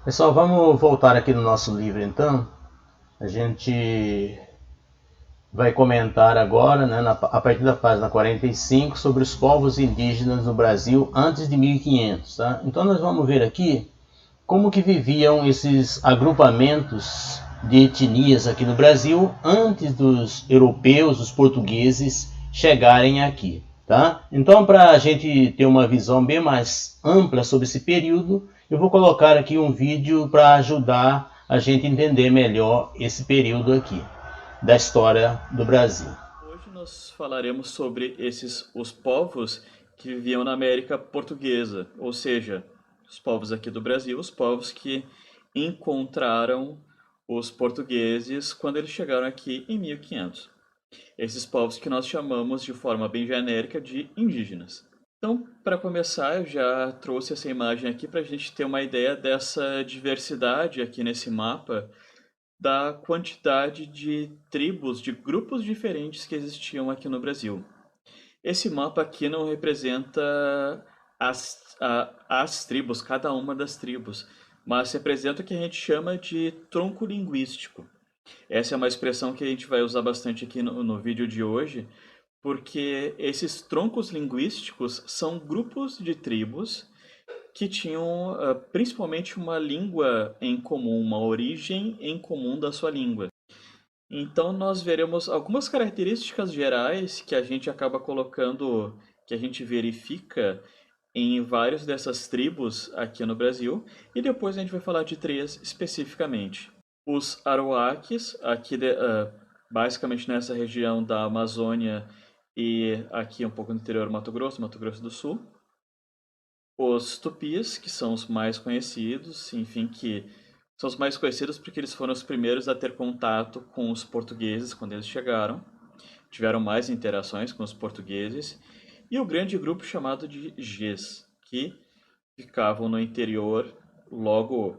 Pessoal, vamos voltar aqui no nosso livro então. A gente vai comentar agora, né, a partir da página 45, sobre os povos indígenas no Brasil antes de 1500. Tá? Então nós vamos ver aqui como que viviam esses agrupamentos de etnias aqui no Brasil antes dos europeus, os portugueses, chegarem aqui. Tá? Então, para a gente ter uma visão bem mais ampla sobre esse período, eu vou colocar aqui um vídeo para ajudar a gente a entender melhor esse período aqui da história do Brasil. Hoje nós falaremos sobre os povos que viviam na América Portuguesa, ou seja, os povos aqui do Brasil, os povos que encontraram os portugueses quando eles chegaram aqui em 1500. Esses povos que nós chamamos de forma bem genérica de indígenas. Então, para começar, eu já trouxe essa imagem aqui para a gente ter uma ideia dessa diversidade aqui nesse mapa da quantidade de tribos, de grupos diferentes que existiam aqui no Brasil. Esse mapa aqui não representa as tribos, cada uma das tribos, mas representa o que a gente chama de tronco linguístico. Essa é uma expressão que a gente vai usar bastante aqui no vídeo de hoje, porque esses troncos linguísticos são grupos de tribos que tinham principalmente uma língua em comum, uma origem em comum da sua língua. Então nós veremos algumas características gerais que a gente acaba colocando, que a gente verifica em várias dessas tribos aqui no Brasil, e depois a gente vai falar de três especificamente. Os Arawakes, basicamente nessa região da Amazônia e aqui um pouco no interior do Mato Grosso do Sul. Os Tupis, que são os mais conhecidos, enfim, que são os mais conhecidos porque eles foram os primeiros a ter contato com os portugueses quando eles chegaram, tiveram mais interações com os portugueses, e o grande grupo chamado de Gs, que ficavam no interior logo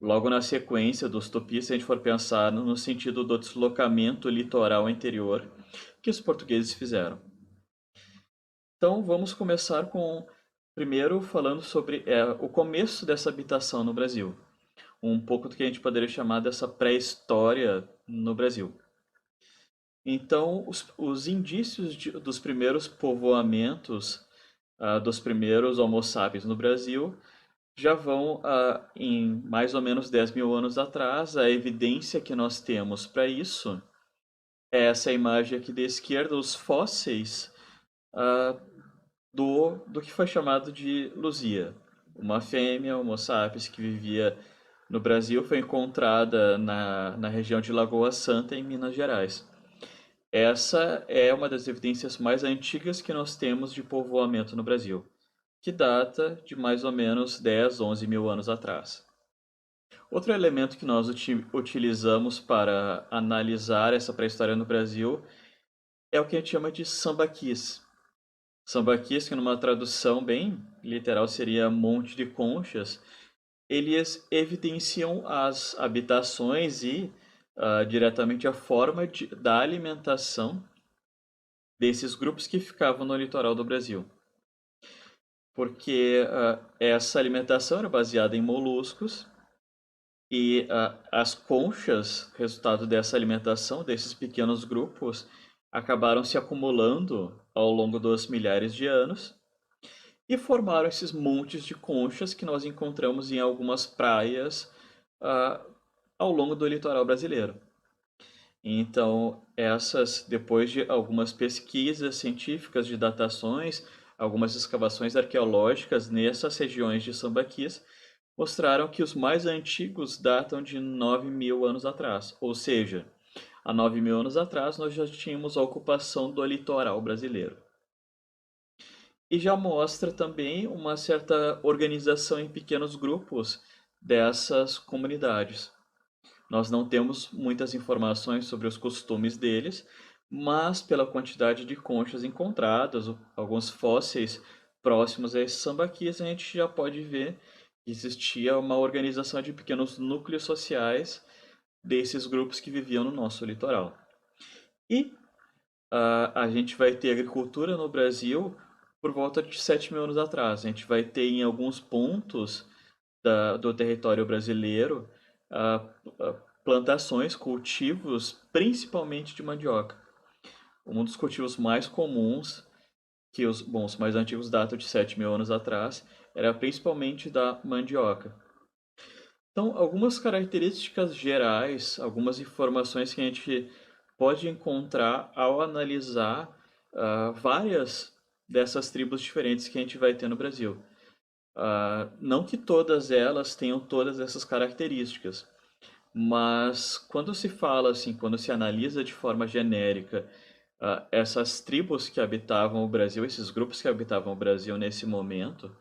na sequência dos Tupis, se a gente for pensar no sentido do deslocamento litoral interior que os portugueses fizeram. Então vamos começar com primeiro falando sobre o começo dessa habitação no Brasil, um pouco do que a gente poderia chamar dessa pré-história no Brasil. Então, os indícios dos primeiros povoamentos, dos primeiros Homo sapiens no Brasil, já vão em mais ou menos 10 mil anos atrás. A evidência que nós temos para isso é essa imagem aqui da esquerda, os fósseis ah, do que foi chamado de Luzia. Uma fêmea Homo sapiens que vivia no Brasil foi encontrada na região de Lagoa Santa, em Minas Gerais. Essa é uma das evidências mais antigas que nós temos de povoamento no Brasil, que data de mais ou menos 10, 11 mil anos atrás. Outro elemento que nós utilizamos para analisar essa pré-história no Brasil é o que a gente chama de sambaquis. Sambaquis, que numa tradução bem literal seria monte de conchas, eles evidenciam as habitações e diretamente a forma da alimentação desses grupos que ficavam no litoral do Brasil. Porque essa alimentação era baseada em moluscos e as conchas, resultado dessa alimentação, desses pequenos grupos, acabaram se acumulando ao longo dos milhares de anos e formaram esses montes de conchas que nós encontramos em algumas praias ah, ao longo do litoral brasileiro. Então, depois de algumas pesquisas científicas de datações, algumas escavações arqueológicas nessas regiões de sambaquis, mostraram que os mais antigos datam de 9 mil anos atrás. Ou seja, há 9 mil anos atrás nós já tínhamos a ocupação do litoral brasileiro. E já mostra também uma certa organização em pequenos grupos dessas comunidades. Nós não temos muitas informações sobre os costumes deles, mas pela quantidade de conchas encontradas, alguns fósseis próximos a esses sambaquis, a gente já pode ver que existia uma organização de pequenos núcleos sociais desses grupos que viviam no nosso litoral. E a gente vai ter agricultura no Brasil por volta de 7 mil anos atrás. A gente vai ter em alguns pontos do território brasileiro plantações, cultivos, principalmente de mandioca. Um dos cultivos mais comuns, que os mais antigos datam de 7.000 anos atrás, era principalmente da mandioca. Então, algumas características gerais, algumas informações que a gente pode encontrar ao analisar várias dessas tribos diferentes que a gente vai ter no Brasil. Não que todas elas tenham todas essas características, mas quando se fala assim, quando se analisa de forma genérica essas tribos que habitavam o Brasil, esses grupos que habitavam o Brasil nesse momento,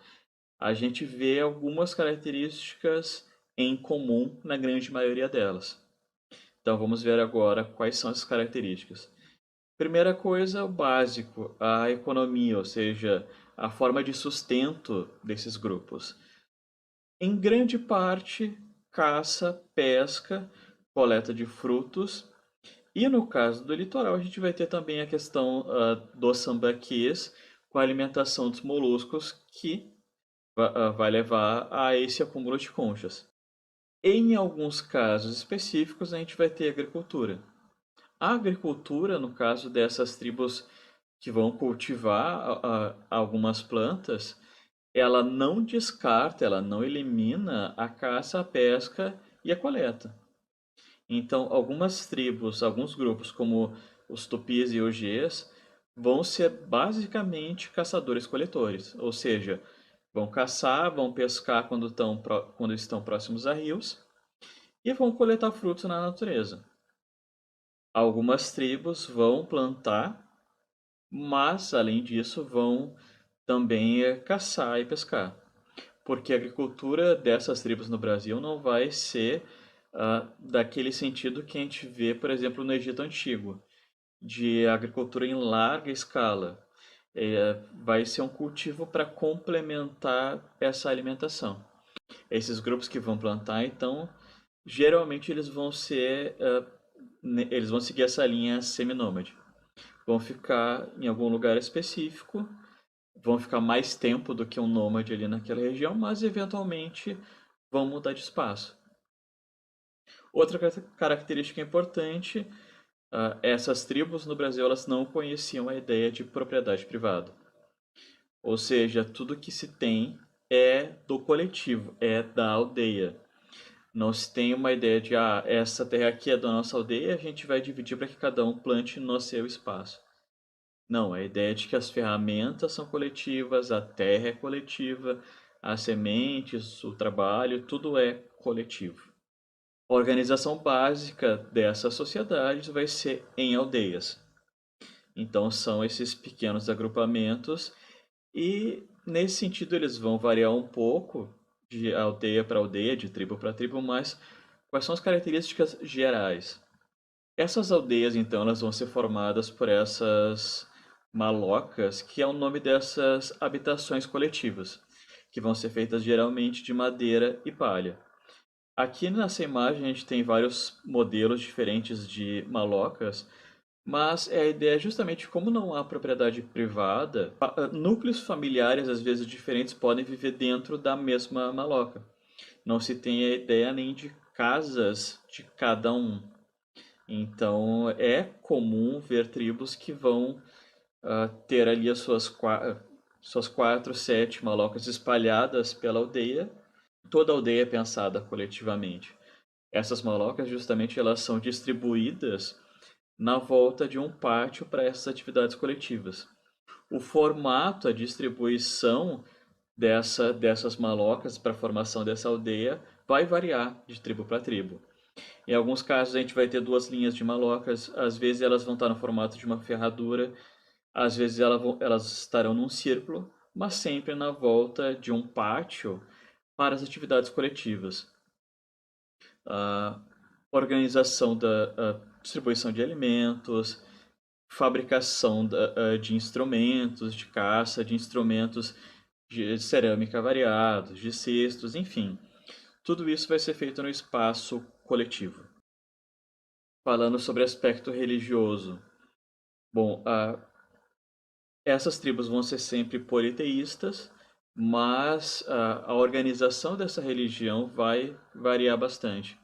a gente vê algumas características em comum na grande maioria delas. Então vamos ver agora quais são essas características. Primeira coisa, o básico, a economia, ou seja, a forma de sustento desses grupos. Em grande parte, caça, pesca, coleta de frutos. E no caso do litoral, a gente vai ter também a questão dos sambaquês com a alimentação dos moluscos, que vai levar a esse acúmulo de conchas. Em alguns casos específicos, a gente vai ter agricultura. A agricultura, no caso dessas tribos que vão cultivar algumas plantas, ela não descarta, ela não elimina a caça, a pesca e a coleta. Então, algumas tribos, alguns grupos, como os tupis e ogês, vão ser basicamente caçadores-coletores, ou seja, vão caçar, vão pescar quando estão próximos a rios e vão coletar frutos na natureza. Algumas tribos vão plantar, mas além disso vão também caçar e pescar, porque a agricultura dessas tribos no Brasil não vai ser daquele sentido que a gente vê, por exemplo, no Egito Antigo, de agricultura em larga escala. Vai ser um cultivo para complementar essa alimentação. Esses grupos que vão plantar, então, geralmente eles vão seguir essa linha seminômade. Vão ficar em algum lugar específico, vão ficar mais tempo do que um nômade ali naquela região, mas eventualmente vão mudar de espaço. Outra característica importante, essas tribos no Brasil elas não conheciam a ideia de propriedade privada. Ou seja, tudo que se tem é do coletivo, é da aldeia. Não se tem uma ideia de, essa terra aqui é da nossa aldeia, a gente vai dividir para que cada um plante no seu espaço. Não, a ideia é de que as ferramentas são coletivas, a terra é coletiva, as sementes, o trabalho, tudo é coletivo. A organização básica dessas sociedades vai ser em aldeias. Então são esses pequenos agrupamentos e nesse sentido eles vão variar um pouco de aldeia para aldeia, de tribo para tribo, mas quais são as características gerais? Essas aldeias então elas vão ser formadas por essas malocas, que é o nome dessas habitações coletivas, que vão ser feitas geralmente de madeira e palha. Aqui nessa imagem a gente tem vários modelos diferentes de malocas, mas a ideia é justamente como não há propriedade privada, núcleos familiares às vezes diferentes podem viver dentro da mesma maloca. Não se tem a ideia nem de casas de cada um. Então é comum ver tribos que vão ter ali as suas 4, 7 malocas espalhadas pela aldeia. Toda a aldeia é pensada coletivamente. Essas malocas justamente elas são distribuídas na volta de um pátio para essas atividades coletivas. O formato, a distribuição dessas malocas para a formação dessa aldeia vai variar de tribo para tribo. Em alguns casos a gente vai ter duas linhas de malocas, às vezes elas vão estar no formato de uma ferradura, às vezes elas estarão num círculo, mas sempre na volta de um pátio para as atividades coletivas. A organização da distribuição de alimentos, fabricação de instrumentos de caça, de instrumentos de cerâmica variados, de cestos, enfim. Tudo isso vai ser feito no espaço coletivo. Falando sobre aspecto religioso. Bom, essas tribos vão ser sempre politeístas, mas a organização dessa religião vai variar bastante.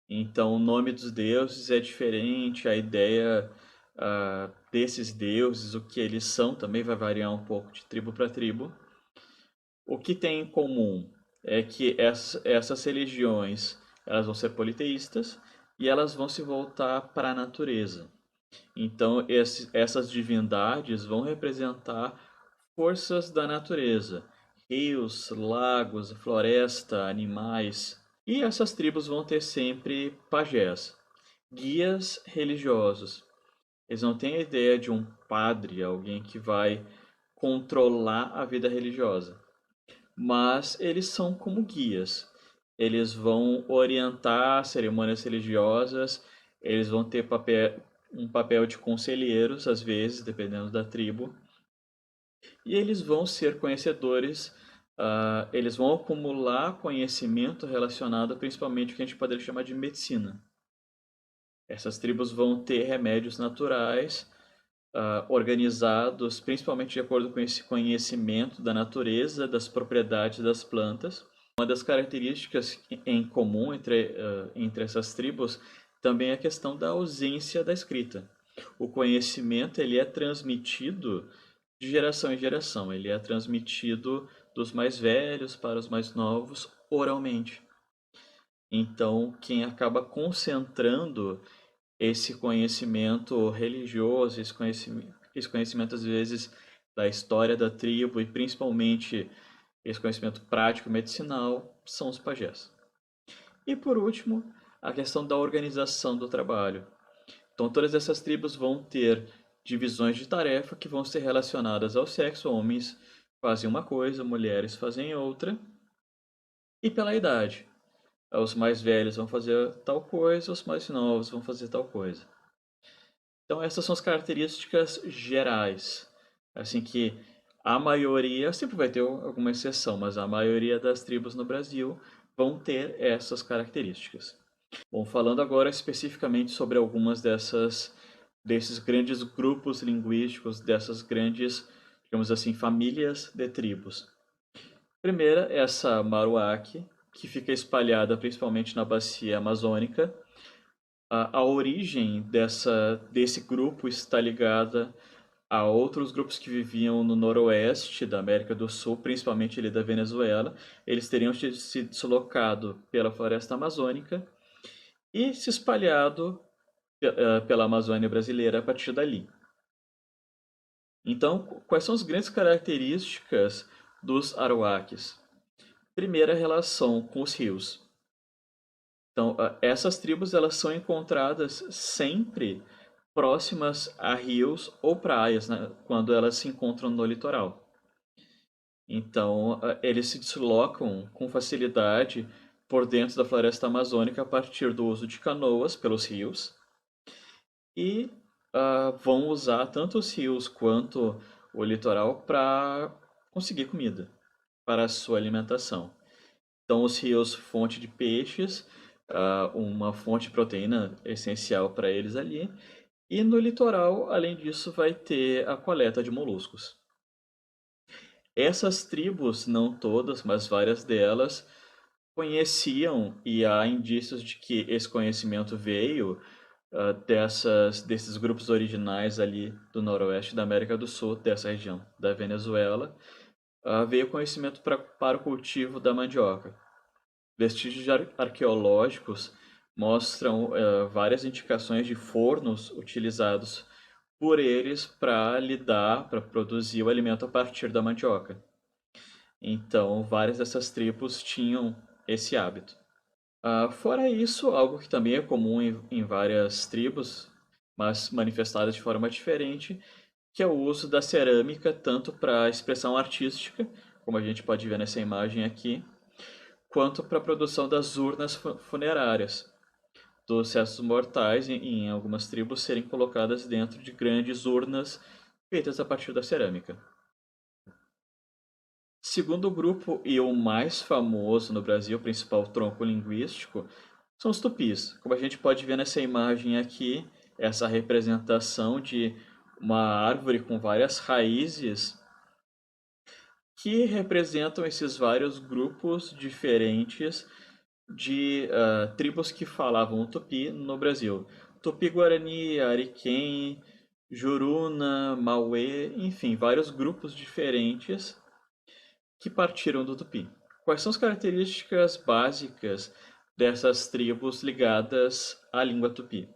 Então, o nome dos deuses é diferente, a ideia desses deuses, o que eles são, também vai variar um pouco de tribo para tribo. O que tem em comum é que essas religiões elas vão ser politeístas e elas vão se voltar para a natureza. Então, essas divindades vão representar forças da natureza, rios, lagos, floresta, animais. E essas tribos vão ter sempre pajés, guias religiosos. Eles não têm a ideia de um padre, alguém que vai controlar a vida religiosa, mas eles são como guias. Eles vão orientar cerimônias religiosas, eles vão ter um papel de conselheiros, às vezes, dependendo da tribo, e eles vão ser conhecedores, eles vão acumular conhecimento relacionado principalmente ao que a gente poderia chamar de medicina. Essas tribos vão ter remédios naturais, organizados principalmente de acordo com esse conhecimento da natureza, das propriedades das plantas. Uma das características em comum entre essas tribos também é a questão da ausência da escrita. O conhecimento ele é transmitido de geração em geração, ele é transmitido dos mais velhos para os mais novos oralmente. Então, quem acaba concentrando esse conhecimento religioso, esse conhecimento às vezes da história da tribo e principalmente esse conhecimento prático medicinal são os pajés. E por último, a questão da organização do trabalho. Então todas essas tribos vão ter divisões de tarefa que vão ser relacionadas ao sexo. Homens fazem uma coisa, mulheres fazem outra. E pela idade. Os mais velhos vão fazer tal coisa, os mais novos vão fazer tal coisa. Então essas são as características gerais. Assim que a maioria, sempre vai ter alguma exceção, mas a maioria das tribos no Brasil vão ter essas características. Bom, falando agora especificamente sobre algumas desses grandes grupos linguísticos, dessas grandes, digamos assim, famílias de tribos. Primeira, essa Maruaque, que fica espalhada principalmente na bacia amazônica. A origem desse grupo está ligada a outros grupos que viviam no noroeste da América do Sul, principalmente ali da Venezuela. Eles teriam se deslocado pela floresta amazônica e se espalhado pela Amazônia brasileira a partir dali. Então, quais são as grandes características dos aruaques? Primeira, relação com os rios. Então, essas tribos elas são encontradas sempre próximas a rios ou praias, né, quando elas se encontram no litoral. Então, eles se deslocam com facilidade por dentro da floresta amazônica a partir do uso de canoas pelos rios e vão usar tanto os rios quanto o litoral para conseguir comida para a sua alimentação. Então, os rios, fonte de peixes, uma fonte de proteína essencial para eles ali. E no litoral, além disso, vai ter a coleta de moluscos. Essas tribos, não todas, mas várias delas, conheciam, e há indícios de que esse conhecimento veio desses grupos originais ali do noroeste da América do Sul, dessa região da Venezuela, veio conhecimento para o cultivo da mandioca. Vestígios arqueológicos mostram várias indicações de fornos utilizados por eles para produzir o alimento a partir da mandioca. Então, várias dessas tribos tinham esse hábito. Fora isso, algo que também é comum em várias tribos, mas manifestada de forma diferente, que é o uso da cerâmica tanto para expressão artística, como a gente pode ver nessa imagem aqui, quanto para a produção das urnas funerárias, dos restos mortais em algumas tribos serem colocadas dentro de grandes urnas feitas a partir da cerâmica. Segundo grupo e o mais famoso no Brasil, o principal tronco linguístico, são os tupis. Como a gente pode ver nessa imagem aqui, essa representação de uma árvore com várias raízes que representam esses vários grupos diferentes de tribos que falavam o Tupi no Brasil. Tupi-Guarani, Ariquém, Juruna, Mauê, enfim, vários grupos diferentes que partiram do Tupi. Quais são as características básicas dessas tribos ligadas à língua Tupi?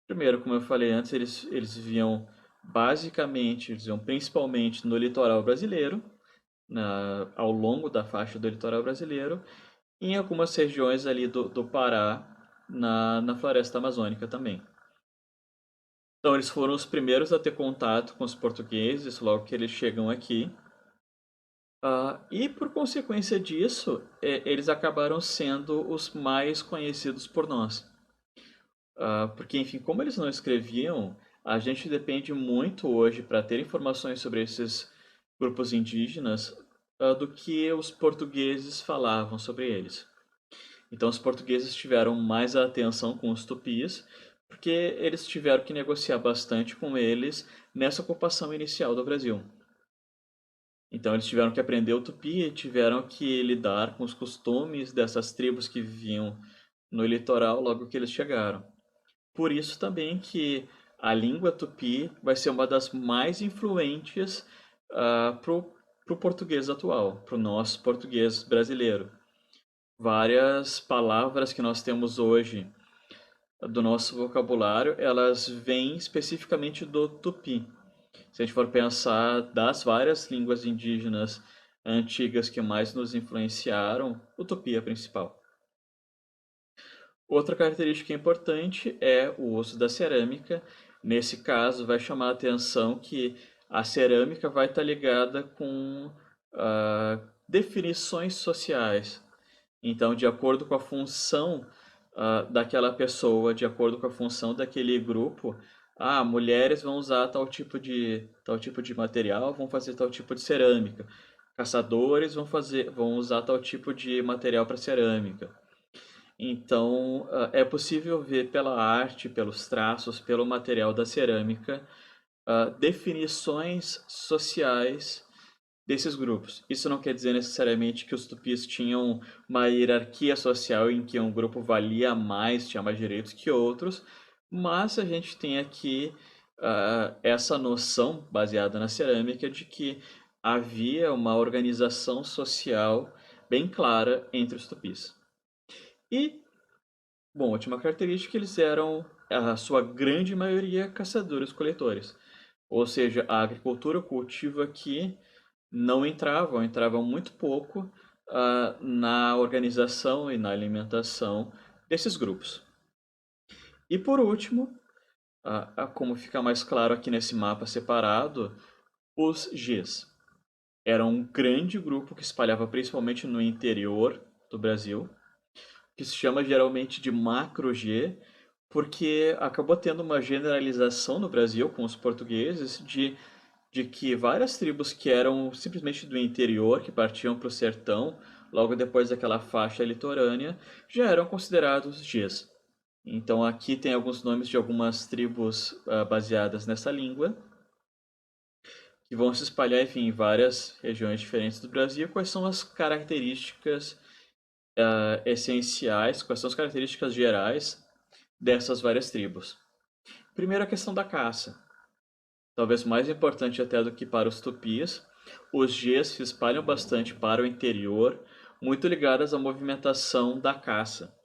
Primeiro, como eu falei antes, eles viviam basicamente, eles viviam principalmente no litoral brasileiro, ao longo da faixa do litoral brasileiro, e em algumas regiões ali do Pará, na floresta amazônica também. Então, eles foram os primeiros a ter contato com os portugueses logo que eles chegam aqui. E por consequência disso, eles acabaram sendo os mais conhecidos por nós. Porque, enfim, como eles não escreviam, a gente depende muito hoje para ter informações sobre esses grupos indígenas do que os portugueses falavam sobre eles. Então, os portugueses tiveram mais atenção com os tupis, porque eles tiveram que negociar bastante com eles nessa ocupação inicial do Brasil. Então, eles tiveram que aprender o tupi, tiveram que lidar com os costumes dessas tribos que viviam no litoral logo que eles chegaram. Por isso também que a língua tupi vai ser uma das mais influentes para o português atual, para o nosso português brasileiro. Várias palavras que nós temos hoje do nosso vocabulário, elas vêm especificamente do tupi. Se a gente for pensar das várias línguas indígenas antigas que mais nos influenciaram, o tupi é a principal. Outra característica importante é o uso da cerâmica. Nesse caso, vai chamar a atenção que a cerâmica vai estar ligada com definições sociais. Então, de acordo com a função daquela pessoa, de acordo com a função daquele grupo, mulheres vão usar tal tipo de material, vão fazer tal tipo de cerâmica. Caçadores vão usar tal tipo de material para cerâmica. Então, é possível ver pela arte, pelos traços, pelo material da cerâmica, definições sociais desses grupos. Isso não quer dizer necessariamente que os tupis tinham uma hierarquia social em que um grupo valia mais, tinha mais direitos que outros, mas a gente tem aqui essa noção baseada na cerâmica de que havia uma organização social bem clara entre os tupis. E, bom, a última característica, eles eram, a sua grande maioria, caçadores-coletores. Ou seja, a agricultura, o cultivo aqui não entravam muito pouco na organização e na alimentação desses grupos. E por último, como fica mais claro aqui nesse mapa separado, os Gs. Era um grande grupo que espalhava principalmente no interior do Brasil, que se chama geralmente de macro-G, porque acabou tendo uma generalização no Brasil com os portugueses de que várias tribos que eram simplesmente do interior, que partiam para o sertão, logo depois daquela faixa litorânea, já eram considerados Gs. Então aqui tem alguns nomes de algumas tribos baseadas nessa língua, que vão se espalhar, enfim, em várias regiões diferentes do Brasil. Quais são as características essenciais, quais são as características gerais dessas várias tribos? Primeiro, a questão da caça. Talvez mais importante até do que para os tupis, os Gs se espalham bastante para o interior, muito ligadas à movimentação da caça.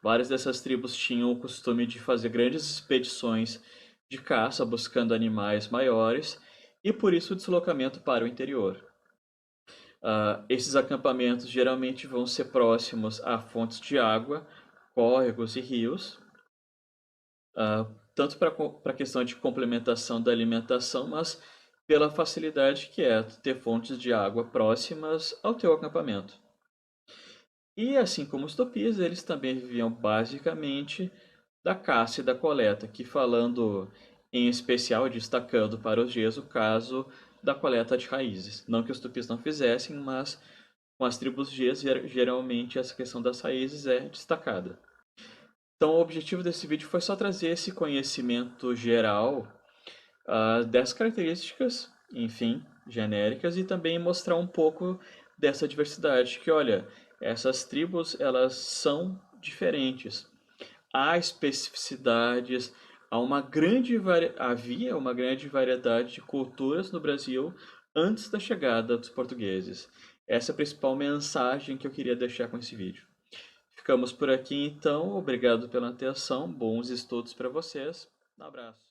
Várias dessas tribos tinham o costume de fazer grandes expedições de caça buscando animais maiores e por isso o deslocamento para o interior. Esses acampamentos geralmente vão ser próximos a fontes de água, córregos e rios, tanto para a questão de complementação da alimentação, mas pela facilidade que é ter fontes de água próximas ao teu acampamento. E assim como os tupis, eles também viviam basicamente da caça e da coleta, que falando em especial, destacando para os Gs o caso da coleta de raízes. Não que os tupis não fizessem, mas com as tribos Gs geralmente essa questão das raízes é destacada. Então o objetivo desse vídeo foi só trazer esse conhecimento geral das características enfim, genéricas, e também mostrar um pouco dessa diversidade, que olha, essas tribos elas são diferentes. Há especificidades, havia uma grande variedade de culturas no Brasil antes da chegada dos portugueses. Essa é a principal mensagem que eu queria deixar com esse vídeo. Ficamos por aqui então, obrigado pela atenção, bons estudos para vocês, um abraço.